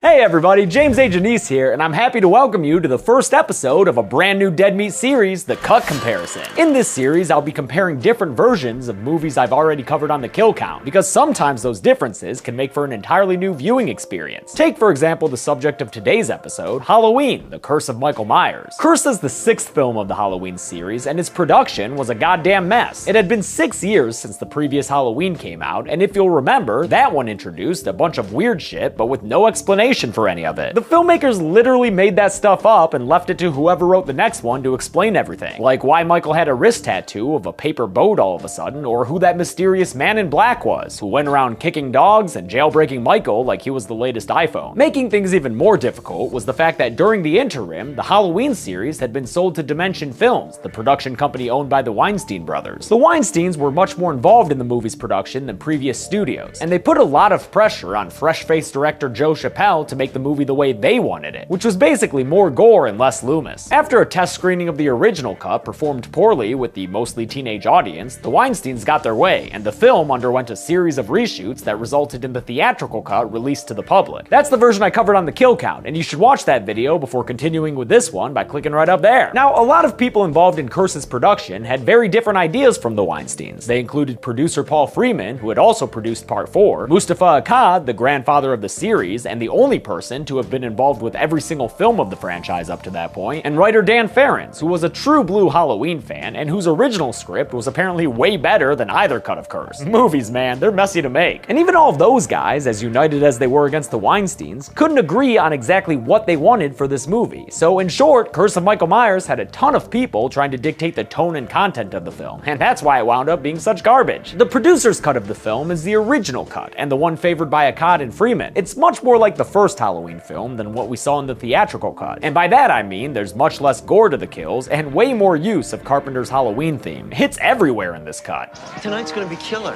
Hey everybody, James A. Janice here, and I'm happy to welcome you to the first episode of a brand new Dead Meat series, The Cut Comparison. In this series, I'll be comparing different versions of movies I've already covered on the Kill Count, because sometimes those differences can make for an entirely new viewing experience. Take, for example, the subject of today's episode, Halloween, The Curse of Michael Myers. Cursed is the sixth film of the Halloween series, and its production was a goddamn mess. It had been 6 years since the previous Halloween came out, and if you'll remember, that one introduced a bunch of weird shit, but with no explanation for any of it. The filmmakers literally made that stuff up and left it to whoever wrote the next one to explain everything. Like why Michael had a wrist tattoo of a paper boat all of a sudden, or who that mysterious man in black was, who went around kicking dogs and jailbreaking Michael like he was the latest iPhone. Making things even more difficult was the fact that during the interim, the Halloween series had been sold to Dimension Films, the production company owned by the Weinstein brothers. The Weinsteins were much more involved in the movie's production than previous studios, and they put a lot of pressure on fresh-faced director Joe Chappelle to make the movie the way they wanted it, which was basically more gore and less Loomis. After a test screening of the original cut performed poorly with the mostly teenage audience, the Weinsteins got their way, and the film underwent a series of reshoots that resulted in the theatrical cut released to the public. That's the version I covered on the Kill Count, and you should watch that video before continuing with this one by clicking right up there. Now, a lot of people involved in Curse's production had very different ideas from the Weinsteins. They included producer Paul Freeman, who had also produced Part 4, Mustafa Akkad, the grandfather of the series, and the only person to have been involved with every single film of the franchise up to that point, and writer Dan Ferens, who was a true blue Halloween fan and whose original script was apparently way better than either cut of Curse. Movies, man, they're messy to make. And even all of those guys, as united as they were against the Weinsteins, couldn't agree on exactly what they wanted for this movie. So in short, Curse of Michael Myers had a ton of people trying to dictate the tone and content of the film, and that's why it wound up being such garbage. The producer's cut of the film is the original cut, and the one favored by Akkad and Freeman. It's much more like the first Halloween film than what we saw in the theatrical cut. And by that I mean there's much less gore to the kills and way more use of Carpenter's Halloween theme. It's everywhere in this cut. Tonight's gonna be killer.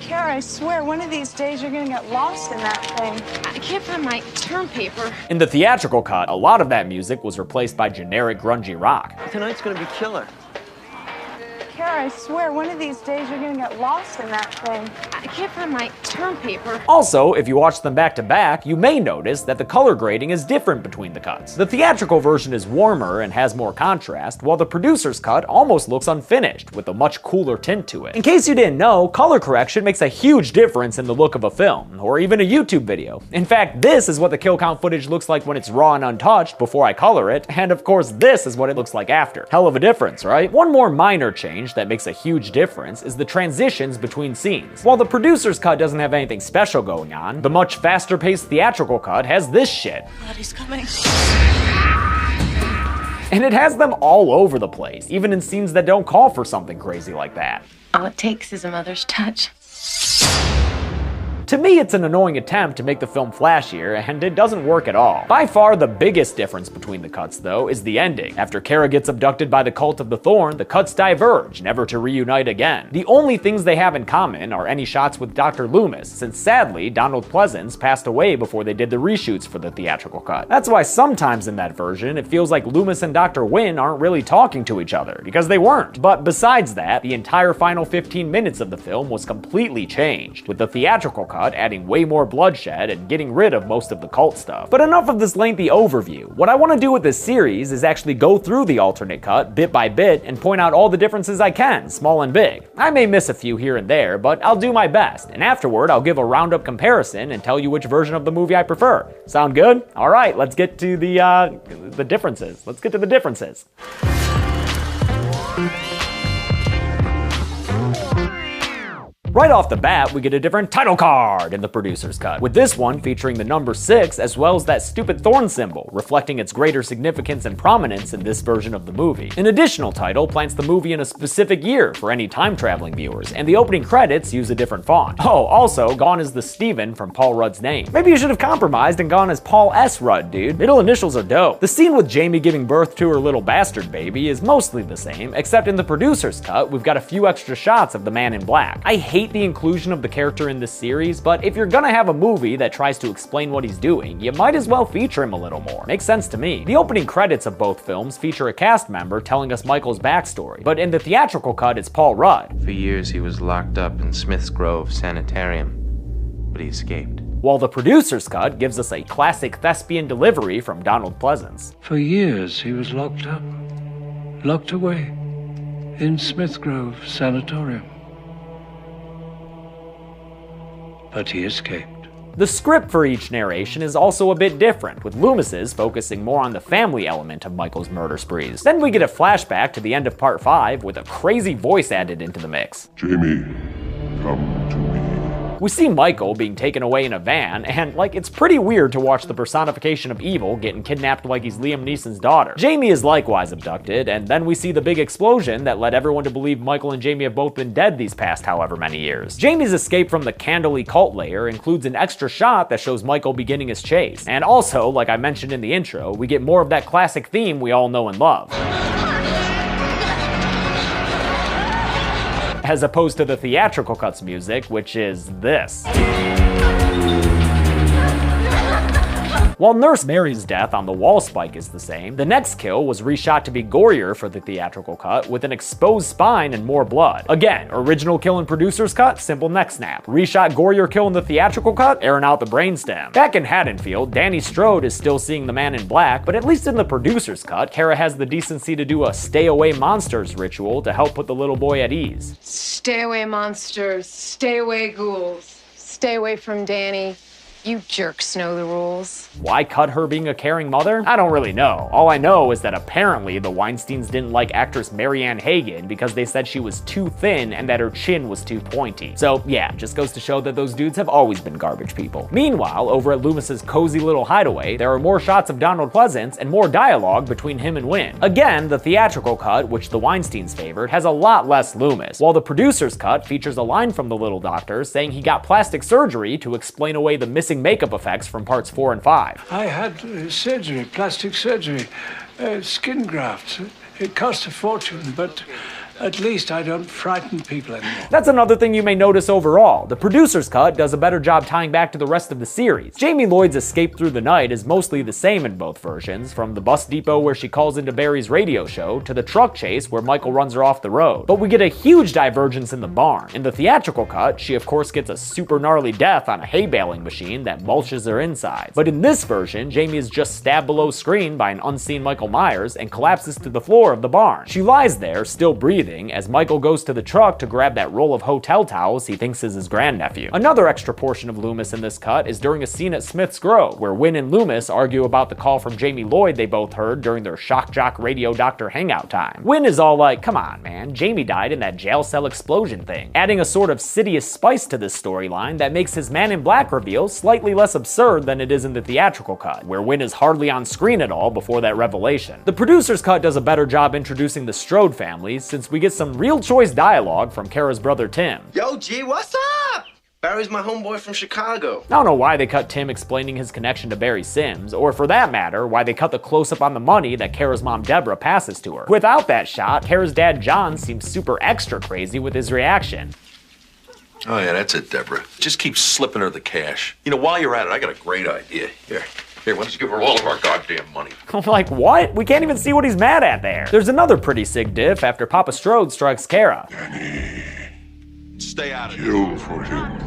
Kara, I swear, one of these days you're gonna get lost in that thing. I can't find my term paper. In the theatrical cut, a lot of that music was replaced by generic grungy rock. Tonight's gonna be killer. Kara, I swear, one of these days you're gonna get lost in that thing. I can't find my term paper. Also, if you watch them back to back, you may notice that the color grading is different between the cuts. The theatrical version is warmer and has more contrast, while the producer's cut almost looks unfinished, with a much cooler tint to it. In case you didn't know, color correction makes a huge difference in the look of a film, or even a YouTube video. In fact, this is what the kill count footage looks like when it's raw and untouched before I color it, and of course this is what it looks like after. Hell of a difference, right? One more minor change that makes a huge difference is the transitions between scenes. While the producer's cut doesn't have anything special going on, the much faster paced theatrical cut has this shit. Blood coming. And it has them all over the place, even in scenes that don't call for something crazy like that. All it takes is a mother's touch. To me, it's an annoying attempt to make the film flashier, and it doesn't work at all. By far the biggest difference between the cuts, though, is the ending. After Kara gets abducted by the Cult of the Thorn, the cuts diverge, never to reunite again. The only things they have in common are any shots with Dr. Loomis, since sadly, Donald Pleasence passed away before they did the reshoots for the theatrical cut. That's why sometimes in that version, it feels like Loomis and Dr. Wynn aren't really talking to each other, because they weren't. But besides that, the entire final 15 minutes of the film was completely changed, with the theatrical cut adding way more bloodshed and getting rid of most of the cult stuff. But enough of this lengthy overview. What I want to do with this series is actually go through the alternate cut bit by bit and point out all the differences I can, small and big. I may miss a few here and there, but I'll do my best, and afterward I'll give a roundup comparison and tell you which version of the movie I prefer. Sound good? Alright, let's get to the differences. Let's get to the differences. Right off the bat, we get a different title card in the producer's cut, with this one featuring the number 6 as well as that stupid thorn symbol, reflecting its greater significance and prominence in this version of the movie. An additional title plants the movie in a specific year for any time-traveling viewers, and the opening credits use a different font. Oh, also, gone is the Steven from Paul Rudd's name. Maybe you should have compromised and gone as Paul S. Rudd, dude. Middle initials are dope. The scene with Jamie giving birth to her little bastard baby is mostly the same, except in the producer's cut, we've got a few extra shots of the man in black. I hate the inclusion of the character in this series, but if you're gonna have a movie that tries to explain what he's doing, you might as well feature him a little more. Makes sense to me. The opening credits of both films feature a cast member telling us Michael's backstory, but in the theatrical cut, it's Paul Rudd. For years, he was locked up in Smith's Grove Sanitarium, but he escaped. while the producer's cut gives us a classic thespian delivery from Donald Pleasence. For years he was locked up, locked away, in Smithgrove Sanatorium. But he escaped. The script for each narration is also a bit different, with Loomis's focusing more on the family element of Michael's murder sprees. Then we get a flashback to the end of part 5 with a crazy voice added into the mix. Jamie, come to me. We see Michael being taken away in a van, and it's pretty weird to watch the personification of evil getting kidnapped like he's Liam Neeson's daughter. Jamie is likewise abducted, and then we see the big explosion that led everyone to believe Michael and Jamie have both been dead these past however many years. Jamie's escape from the Candlely cult lair includes an extra shot that shows Michael beginning his chase. And also, like I mentioned in the intro, we get more of that classic theme we all know and love, as opposed to the theatrical cuts music, which is this. While Nurse Mary's death on the wall spike is the same, the next kill was reshot to be gorier for the theatrical cut, with an exposed spine and more blood. Again, original kill in producer's cut, simple neck snap. Reshot gorier kill in the theatrical cut, airing out the brainstem. Back in Haddonfield, Danny Strode is still seeing the man in black, but at least in the producer's cut, Kara has the decency to do a stay away monsters ritual to help put the little boy at ease. Stay away, monsters. Stay away, ghouls. Stay away from Danny. You jerks know the rules. Why cut her being a caring mother? I don't really know. All I know is that apparently the Weinsteins didn't like actress Marianne Hagen because they said she was too thin and that her chin was too pointy. So yeah, just goes to show that those dudes have always been garbage people. Meanwhile, over at Loomis's cozy little hideaway, there are more shots of Donald Pleasence and more dialogue between him and Wynn. Again, the theatrical cut, which the Weinsteins favored, has a lot less Loomis, while the producer's cut features a line from the little doctor saying he got plastic surgery to explain away the missing makeup effects from parts 4 and 5. I had surgery, plastic surgery, skin grafts. It cost a fortune, but at least I don't frighten people anymore. That's another thing you may notice overall. The producer's cut does a better job tying back to the rest of the series. Jamie Lloyd's escape through the night is mostly the same in both versions, from the bus depot where she calls into Barry's radio show to the truck chase where Michael runs her off the road. But we get a huge divergence in the barn. In the theatrical cut, she of course gets a super gnarly death on a hay baling machine that mulches her insides. But in this version, Jamie is just stabbed below screen by an unseen Michael Myers and collapses to the floor of the barn. She lies there, still breathing, as Michael goes to the truck to grab that roll of hotel towels he thinks is his grandnephew. Another extra portion of Loomis in this cut is during a scene at Smith's Grove, where Wynn and Loomis argue about the call from Jamie Lloyd they both heard during their shock jock radio doctor hangout time. Wynn is all like, come on man, Jamie died in that jail cell explosion thing, adding a sort of Sidious spice to this storyline that makes his Man in Black reveal slightly less absurd than it is in the theatrical cut, where Wynn is hardly on screen at all before that revelation. The producer's cut does a better job introducing the Strode family, since we get some real choice dialogue from Kara's brother Tim. Yo, G, what's up? Barry's my homeboy from Chicago. I don't know why they cut Tim explaining his connection to Barry Sims, or for that matter, why they cut the close-up on the money that Kara's mom Deborah passes to her. Without that shot, Kara's dad John seems super extra crazy with his reaction. Oh yeah, that's it, Deborah. Just keep slipping her the cash. You know, while you're at it, I got a great idea. Here, why don't you give her all of our goddamn money? I'm like, what? We can't even see what he's mad at there. There's another pretty sick diff after Papa Strode strikes Kara. Stay out of it. Kill for him.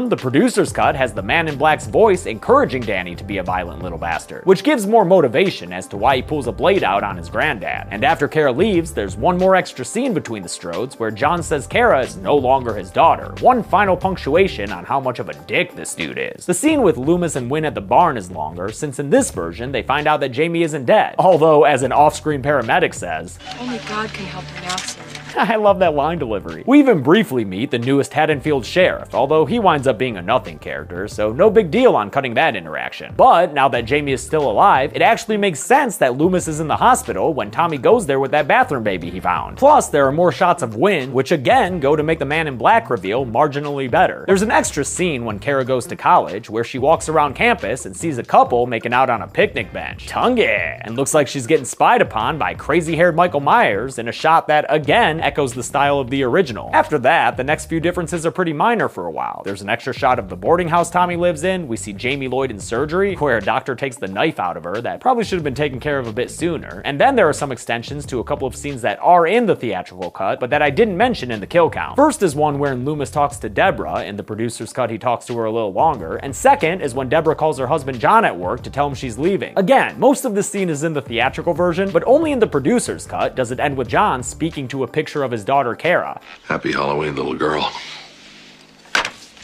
The producer's cut has the Man in Black's voice encouraging Danny to be a violent little bastard, which gives more motivation as to why he pulls a blade out on his granddad. And after Kara leaves, there's one more extra scene between the Strodes where John says Kara is no longer his daughter. One final punctuation on how much of a dick this dude is. The scene with Loomis and Wynn at the barn is longer, since in this version they find out that Jamie isn't dead. Although, as an off-screen paramedic says, Only God can help her now, sir. I love that line delivery. We even briefly meet the newest Haddonfield sheriff, although he winds up being a nothing character, so no big deal on cutting that interaction. But now that Jamie is still alive, it actually makes sense that Loomis is in the hospital when Tommy goes there with that bathroom baby he found. Plus, there are more shots of Wynn, which again go to make the Man in Black reveal marginally better. There's an extra scene when Kara goes to college where she walks around campus and sees a couple making out on a picnic bench. Tongue and looks like she's getting spied upon by crazy-haired Michael Myers in a shot that, again, again echoes the style of the original. After that, the next few differences are pretty minor for a while. There's an extra shot of the boarding house Tommy lives in. We see Jamie Lloyd in surgery, where a doctor takes the knife out of her that probably should have been taken care of a bit sooner. And then there are some extensions to a couple of scenes that are in the theatrical cut, but that I didn't mention in the kill count. First is one wherein Loomis talks to Deborah. In the producer's cut, he talks to her a little longer. And second is when Deborah calls her husband John at work to tell him she's leaving. Again, most of this scene is in the theatrical version, but only in the producer's cut does it end with John speaking to a picture of his daughter Kara. Happy Halloween, little girl.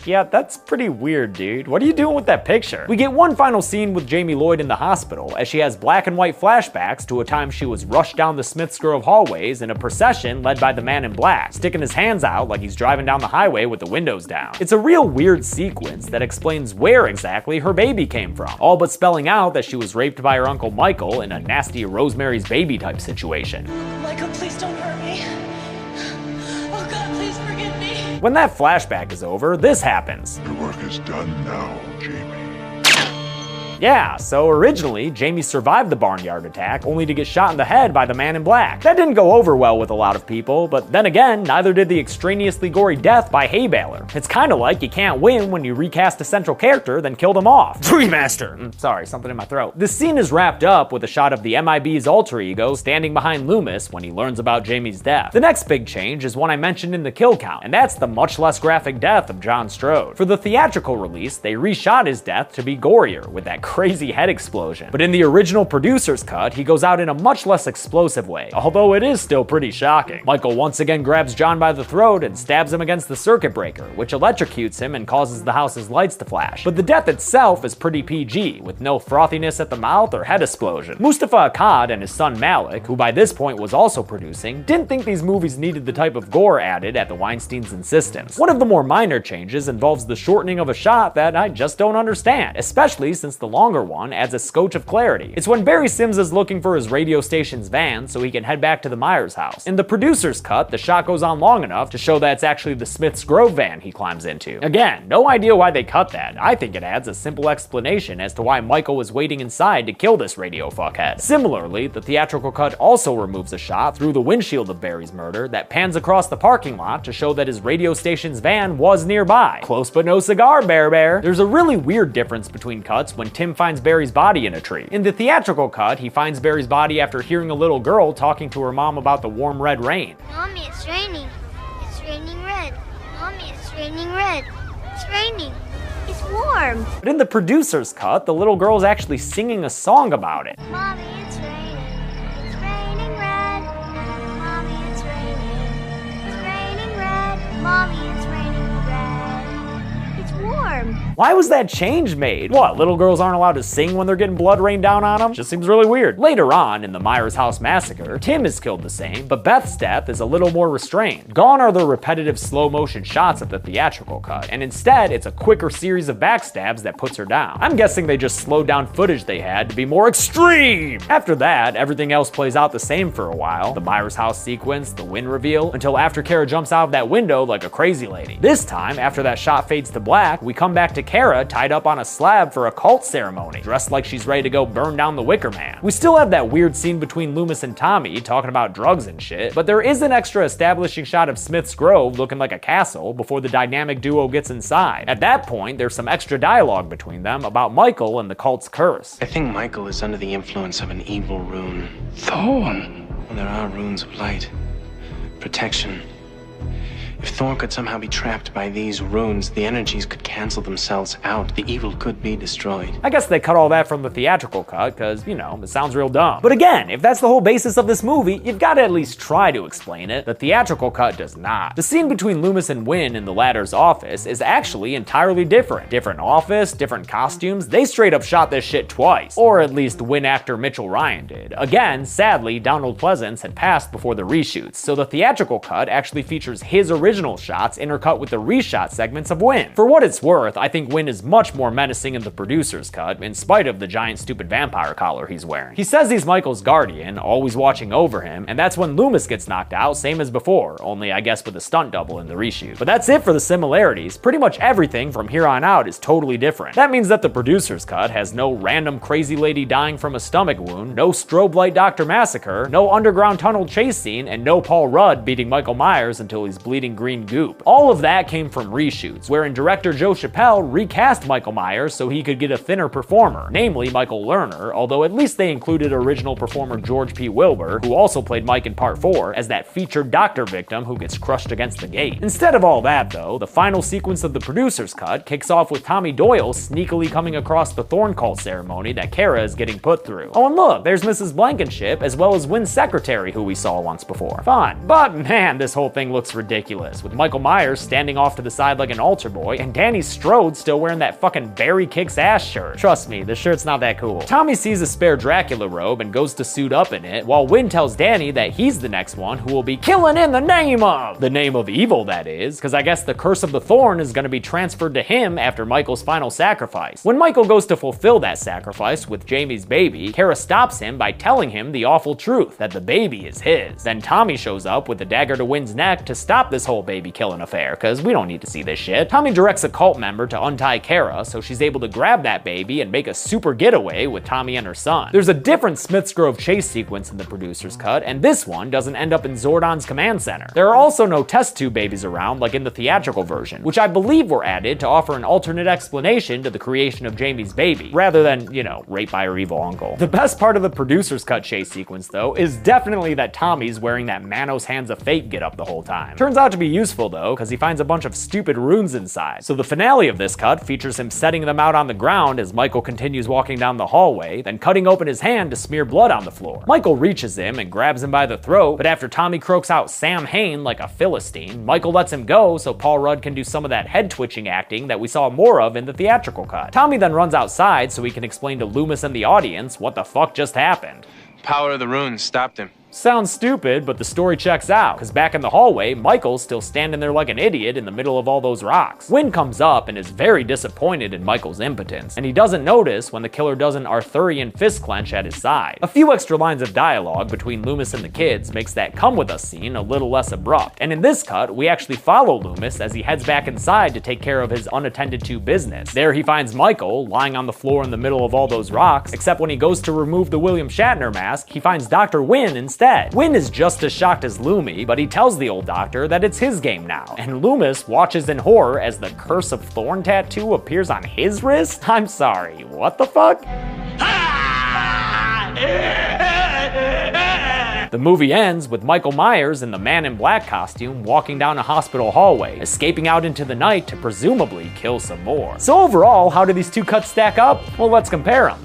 Yeah, that's pretty weird, dude. What are you doing with that picture? We get one final scene with Jamie Lloyd in the hospital as she has black and white flashbacks to a time she was rushed down the Smiths Grove hallways in a procession led by the man in black, sticking his hands out like he's driving down the highway with the windows down. It's a real weird sequence that explains where exactly her baby came from, all but spelling out that she was raped by her uncle Michael in a nasty Rosemary's Baby type situation. Michael, please don't hurt me. Oh God, please forgive me. When that flashback is over, this happens. Your work is done now, Jamie. Yeah, so originally, Jamie survived the barnyard attack, only to get shot in the head by the man in black. That didn't go over well with a lot of people, but then again, neither did the extraneously gory death by Hay Baylor. It's kinda like you can't win when you recast a central character, then kill them off. Remaster! Sorry, something in my throat. The scene is wrapped up with a shot of the MIB's alter ego standing behind Loomis when he learns about Jamie's death. The next big change is one I mentioned in the kill count, and that's the much less graphic death of John Strode. For the theatrical release, they reshot his death to be gorier, with that crazy head explosion. But in the original producer's cut, he goes out in a much less explosive way, although it is still pretty shocking. Michael once again grabs John by the throat and stabs him against the circuit breaker, which electrocutes him and causes the house's lights to flash. But the death itself is pretty PG, with no frothiness at the mouth or head explosion. Mustafa Akkad and his son Malik, who by this point was also producing, didn't think these movies needed the type of gore added at the Weinstein's insistence. One of the more minor changes involves the shortening of a shot that I just don't understand, especially since the longer one adds a scotch of clarity. It's when Barry Sims is looking for his radio station's van so he can head back to the Myers house. In the producer's cut, the shot goes on long enough to show that it's actually the Smiths Grove van he climbs into. Again, no idea why they cut that. I think it adds a simple explanation as to why Michael was waiting inside to kill this radio fuckhead. Similarly, the theatrical cut also removes a shot through the windshield of Barry's murder that pans across the parking lot to show that his radio station's van was nearby. Close but no cigar, Bear. There's a really weird difference between cuts when Tim finds Barry's body in a tree. In the theatrical cut, he finds Barry's body after hearing a little girl talking to her mom about the warm red rain. Mommy, it's raining. It's raining red. Mommy, it's raining red. It's raining. It's warm. But in the producer's cut, the little girl's actually singing a song about it. Mommy, it's raining. It's raining red. Mommy, it's raining. It's raining red. Mommy, it's raining red. It's warm. Why was that change made? What, little girls aren't allowed to sing when they're getting blood rained down on them? Just seems really weird. Later on, in the Myers house massacre, Tim is killed the same, but Beth's death is a little more restrained. Gone are the repetitive slow motion shots of the theatrical cut, and instead, it's a quicker series of backstabs that puts her down. I'm guessing they just slowed down footage they had to be more extreme! After that, everything else plays out the same for a while. The Myers house sequence, the wind reveal, until after Kara jumps out of that window like a crazy lady. This time, after that shot fades to black, we come back to Kara tied up on a slab for a cult ceremony, dressed like she's ready to go burn down the Wicker Man. We still have that weird scene between Loomis and Tommy talking about drugs and shit, but there is an extra establishing shot of Smith's Grove looking like a castle before the dynamic duo gets inside. At that point, there's some extra dialogue between them about Michael and the cult's curse. I think Michael is under the influence of an evil rune. Thorn. Well, there are runes of light, protection. If Thor could somehow be trapped by these runes, the energies could cancel themselves out. The evil could be destroyed. I guess they cut all that from the theatrical cut because, you know, it sounds real dumb. But again, if that's the whole basis of this movie, you've got to at least try to explain it. The theatrical cut does not. The scene between Loomis and Wynn in the latter's office is actually entirely different. Different office, different costumes. They straight up shot this shit twice. Or at least Wynn actor Mitchell Ryan did. Again, sadly, Donald Pleasance had passed before the reshoots, so the theatrical cut actually features his original original shots intercut with the reshot segments of Wynn. For what it's worth, I think Wynn is much more menacing in the producer's cut, in spite of the giant stupid vampire collar he's wearing. He says he's Michael's guardian, always watching over him, and that's when Loomis gets knocked out, same as before, only I guess with a stunt double in the reshoot. But that's it for the similarities. Pretty much everything from here on out is totally different. That means that the producer's cut has no random crazy lady dying from a stomach wound, no strobe light Dr. Massacre, no underground tunnel chase scene, and no Paul Rudd beating Michael Myers until he's bleeding green goop. All of that came from reshoots, wherein director Joe Chappelle recast Michael Myers so he could get a thinner performer, namely Michael Lerner, although at least they included original performer George P. Wilbur, who also played Mike in Part 4, as that featured doctor victim who gets crushed against the gate. Instead of all that though, the final sequence of the producer's cut kicks off with Tommy Doyle sneakily coming across the Thorn Cult ceremony that Kara is getting put through. Oh, and look, there's Mrs. Blankenship, as well as Wynn's secretary who we saw once before. Fun. But man, this whole thing looks ridiculous, with Michael Myers standing off to the side like an altar boy, and Danny Strode still wearing that fucking Barry Kicks Ass shirt. Trust me, the shirt's not that cool. Tommy sees a spare Dracula robe and goes to suit up in it, while Wynn tells Danny that he's the next one who will be killing in the name of! The name of evil, that is, because I guess the Curse of the Thorn is gonna be transferred to him after Michael's final sacrifice. When Michael goes to fulfill that sacrifice with Jamie's baby, Kara stops him by telling him the awful truth, that the baby is his. Then Tommy shows up with a dagger to Wynn's neck to stop this whole baby killing affair, cause we don't need to see this shit. Tommy directs a cult member to untie Kara so she's able to grab that baby and make a super getaway with Tommy and her son. There's a different Smith's Grove chase sequence in the producer's cut, and this one doesn't end up in Zordon's command center. There are also no test tube babies around like in the theatrical version, which I believe were added to offer an alternate explanation to the creation of Jamie's baby, rather than, you know, raped by her evil uncle. The best part of the producer's cut chase sequence, though, is definitely that Tommy's wearing that Manos Hands of Fate getup the whole time. Turns out to be useful, though, because he finds a bunch of stupid runes inside. So the finale of this cut features him setting them out on the ground as Michael continues walking down the hallway, then cutting open his hand to smear blood on the floor. Michael reaches him and grabs him by the throat, but after Tommy croaks out Sam Hain like a Philistine, Michael lets him go so Paul Rudd can do some of that head-twitching acting that we saw more of in the theatrical cut. Tommy then runs outside so he can explain to Loomis and the audience what the fuck just happened. Power of the runes stopped him. Sounds stupid, but the story checks out, because back in the hallway, Michael's still standing there like an idiot in the middle of all those rocks. Wynn comes up and is very disappointed in Michael's impotence, and he doesn't notice when the killer does an Arthurian fist clench at his side. A few extra lines of dialogue between Loomis and the kids makes that come with us scene a little less abrupt, and in this cut, we actually follow Loomis as he heads back inside to take care of his unattended to business. There he finds Michael lying on the floor in the middle of all those rocks, except when he goes to remove the William Shatner mask, he finds Dr. Wynn instead. Wynn is just as shocked as Loomy, but he tells the old doctor that it's his game now, and Loomis watches in horror as the Curse of Thorn tattoo appears on his wrist? I'm sorry, what the fuck? The movie ends with Michael Myers in the Man in Black costume walking down a hospital hallway, escaping out into the night to presumably kill some more. So overall, how do these two cuts stack up? Well, let's compare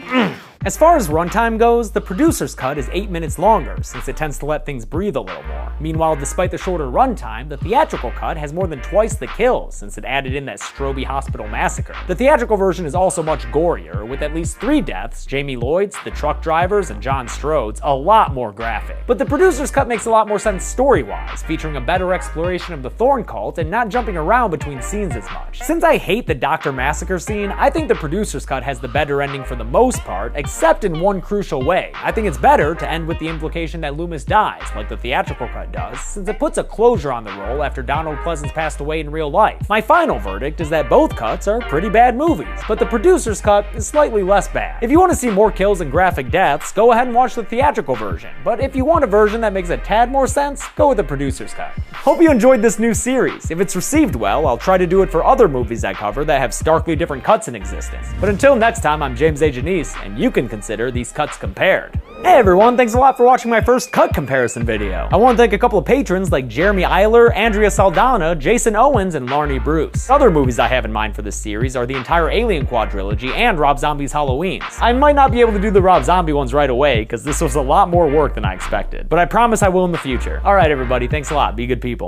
them. As far as runtime goes, the producer's cut is 8 minutes longer, since it tends to let things breathe a little more. Meanwhile, despite the shorter runtime, the theatrical cut has more than twice the kills, since it added in that Strobe Hospital massacre. The theatrical version is also much gorier, with at least 3 deaths, Jamie Lloyd's, the truck drivers, and John Strode's, a lot more graphic. But the producer's cut makes a lot more sense story-wise, featuring a better exploration of the Thorn cult and not jumping around between scenes as much. Since I hate the Dr. Massacre scene, I think the producer's cut has the better ending for the most part, except in one crucial way. I think it's better to end with the implication that Loomis dies, like the theatrical cut does, since it puts a closure on the role after Donald Pleasence passed away in real life. My final verdict is that both cuts are pretty bad movies, but the producer's cut is slightly less bad. If you want to see more kills and graphic deaths, go ahead and watch the theatrical version, but if you want a version that makes a tad more sense, go with the producer's cut. Hope you enjoyed this new series. If it's received well, I'll try to do it for other movies I cover that have starkly different cuts in existence. But until next time, I'm James A. Janice, and you can consider these cuts compared. Hey everyone, thanks a lot for watching my first cut comparison video. I want to thank a couple of patrons like Jeremy Eiler, Andrea Saldana, Jason Owens, and Larnie Bruce. Other movies I have in mind for this series are the entire Alien quadrilogy and Rob Zombie's Halloweens. I might not be able to do the Rob Zombie ones right away because this was a lot more work than I expected, but I promise I will in the future. Alright everybody, thanks a lot, be good people.